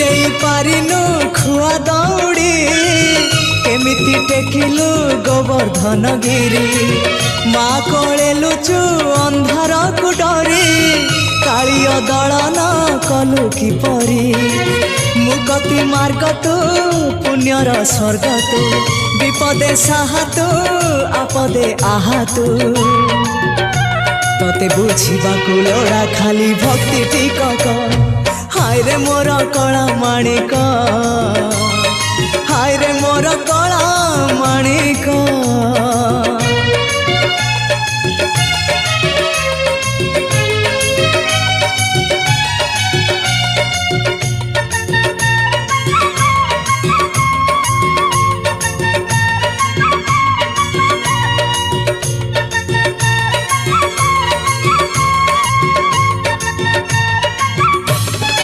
ନେଇ ପାରିନୁ ଖୁଆ ଦୌଡ଼ି କେମିତି ଟେକିଲୁ ଗୋବର୍ଦ୍ଧନ ଗିରି ମା କୋଳେ ଲୁଚୁ ଅନ୍ଧାରକୁ ଡରି କାଳିଅ ଦଳନ କଲୁ କିପରି ମୁକତି ମାର୍ଗ ତୁ ପୁଣ୍ୟର ସ୍ୱର୍ଗ ତୁ ବିପଦେ ସାହା ତୁ ଆପଦେ ଆହା ତୁ तोते बुझिबाकु लोड़ा खाली भक्ति टिकक हाय रे मोर कला माणिक हाय रे मोर कला माणिक।